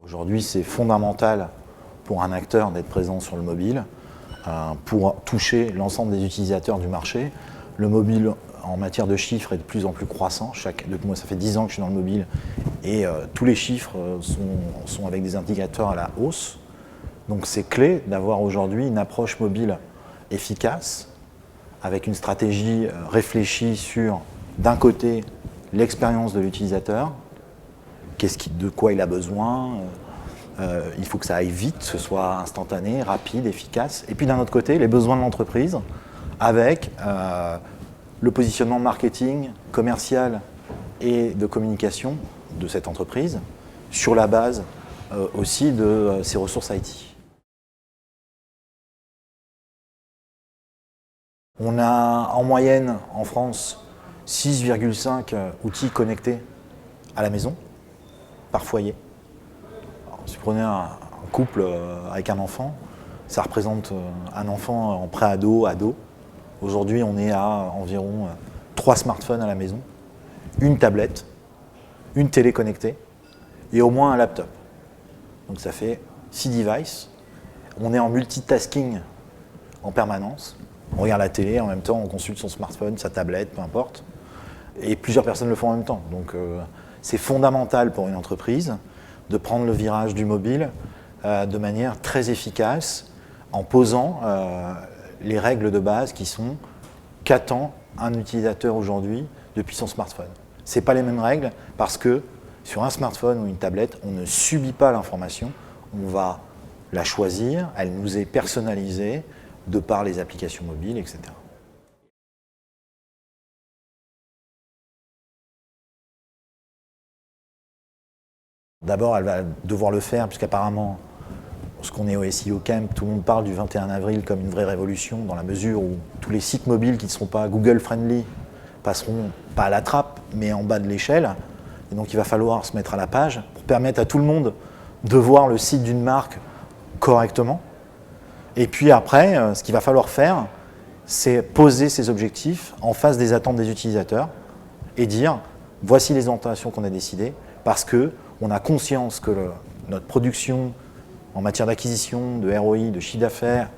Aujourd'hui, c'est fondamental pour un acteur d'être présent sur le mobile, pour toucher l'ensemble des utilisateurs du marché. Le mobile, en matière de chiffres, est de plus en plus croissant. Moi, ça fait 10 ans que je suis dans le mobile et tous les chiffres sont avec des indicateurs à la hausse. Donc c'est clé d'avoir aujourd'hui une approche mobile efficace, avec une stratégie réfléchie sur, d'un côté, l'expérience de l'utilisateur, de quoi il a besoin, il faut que ça aille vite, que ce soit instantané, rapide, efficace. Et puis d'un autre côté, les besoins de l'entreprise, avec le positionnement marketing, commercial et de communication de cette entreprise, sur la base aussi de ses ressources IT. On a en moyenne en France 6,5 outils connectés à la maison, par foyer. Alors, si vous prenez un couple avec un enfant, ça représente un enfant en pré-ado, ado. Aujourd'hui, on est à environ 3 smartphones à la maison, une tablette, une télé connectée et au moins un laptop. Donc ça fait 6 devices. On est en multitasking en permanence. On regarde la télé, en même temps on consulte son smartphone, sa tablette, peu importe. Et plusieurs personnes le font en même temps. Donc c'est fondamental pour une entreprise de prendre le virage du mobile de manière très efficace en posant les règles de base qui sont qu'attend un utilisateur aujourd'hui depuis son smartphone. Ce n'est pas les mêmes règles parce que sur un smartphone ou une tablette, on ne subit pas l'information, on va la choisir, elle nous est personnalisée de par les applications mobiles, etc. D'abord, elle va devoir le faire, puisqu'apparemment, lorsqu'on est au SEO Camp, tout le monde parle du 21 avril comme une vraie révolution, dans la mesure où tous les sites mobiles qui ne seront pas Google friendly passeront pas à la trappe, mais en bas de l'échelle. Et donc il va falloir se mettre à la page pour permettre à tout le monde de voir le site d'une marque correctement. Et puis après, ce qu'il va falloir faire, c'est poser ses objectifs en face des attentes des utilisateurs et dire voici les orientations qu'on a décidées parce qu'on a conscience que notre production en matière d'acquisition, de ROI, de chiffre d'affaires,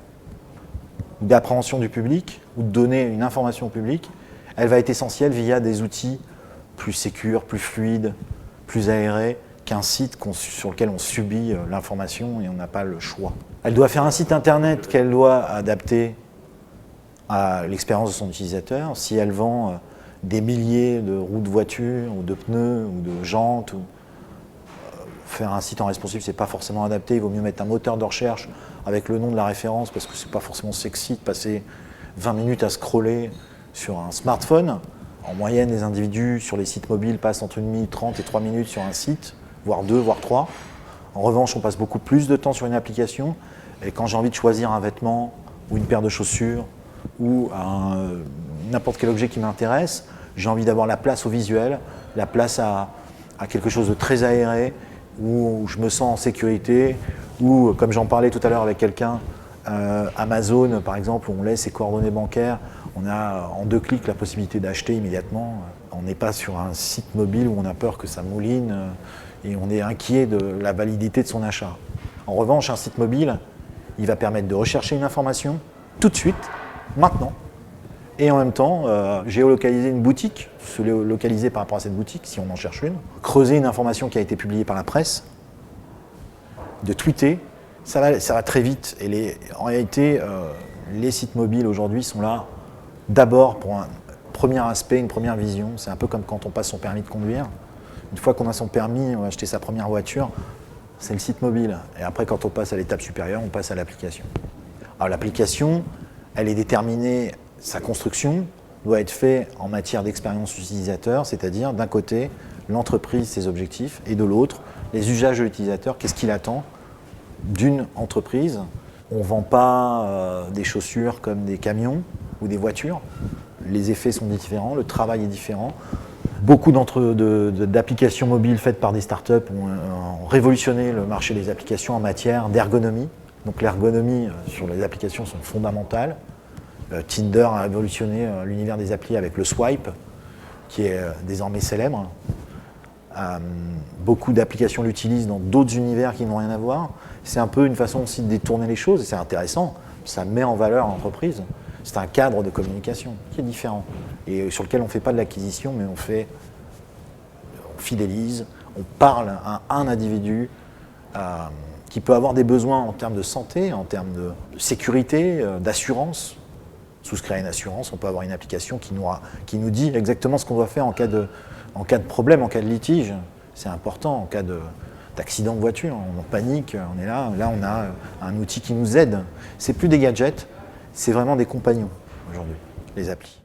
d'appréhension du public ou de donner une information au public, elle va être essentielle via des outils plus sécures, plus fluides, plus aérés qu'un site sur lequel on subit l'information et on n'a pas le choix. Elle doit faire un site internet qu'elle doit adapter à l'expérience de son utilisateur. Si elle vend des milliers de roues de voiture ou de pneus ou de jantes, faire un site en responsive, c'est pas forcément adapté. Il vaut mieux mettre un moteur de recherche avec le nom de la référence parce que c'est pas forcément sexy de passer 20 minutes à scroller sur un smartphone. En moyenne, les individus sur les sites mobiles passent entre 1 minute 30 et 3 minutes sur un site, voire 2, voire 3. En revanche, on passe beaucoup plus de temps sur une application. Et quand j'ai envie de choisir un vêtement ou une paire de chaussures ou n'importe quel objet qui m'intéresse, j'ai envie d'avoir la place au visuel, la place à quelque chose de très aéré, où je me sens en sécurité, ou comme j'en parlais tout à l'heure avec quelqu'un, Amazon par exemple, où on laisse ses coordonnées bancaires, on a en 2 clics la possibilité d'acheter immédiatement. On n'est pas sur un site mobile où on a peur que ça mouline et on est inquiet de la validité de son achat. En revanche, un site mobile, il va permettre de rechercher une information tout de suite, maintenant, et en même temps, géolocaliser une boutique, se localiser par rapport à cette boutique, si on en cherche une, creuser une information qui a été publiée par la presse, de tweeter, ça va très vite. Et en réalité, les sites mobiles aujourd'hui sont là d'abord pour un premier aspect, une première vision. C'est un peu comme quand on passe son permis de conduire. Une fois qu'on a son permis, on va acheter sa première voiture, c'est le site mobile. Et après, quand on passe à l'étape supérieure, on passe à l'application. Alors l'application, elle est déterminée, sa construction doit être faite en matière d'expérience utilisateur, c'est-à-dire d'un côté, l'entreprise, ses objectifs, et de l'autre, les usages de l'utilisateur, qu'est-ce qu'il attend d'une entreprise. On ne vend pas des chaussures comme des camions ou des voitures. Les effets sont différents, le travail est différent. Beaucoup d'applications mobiles faites par des startups ont révolutionné le marché des applications en matière d'ergonomie. Donc l'ergonomie sur les applications sont fondamentales. Tinder a révolutionné l'univers des applis avec le swipe, qui est désormais célèbre. Beaucoup d'applications l'utilisent dans d'autres univers qui n'ont rien à voir. C'est un peu une façon aussi de détourner les choses, et c'est intéressant. Ça met en valeur l'entreprise. C'est un cadre de communication qui est différent, et sur lequel on ne fait pas de l'acquisition, mais on fidélise, on parle à un individu qui peut avoir des besoins en termes de santé, en termes de sécurité, d'assurance. Souscrire à une assurance, on peut avoir une application qui nous dit exactement ce qu'on doit faire en cas de problème, en cas de litige. C'est important, en cas d'accident de voiture, on panique, on est là on a un outil qui nous aide. C'est plus des gadgets, c'est vraiment des compagnons aujourd'hui, les applis.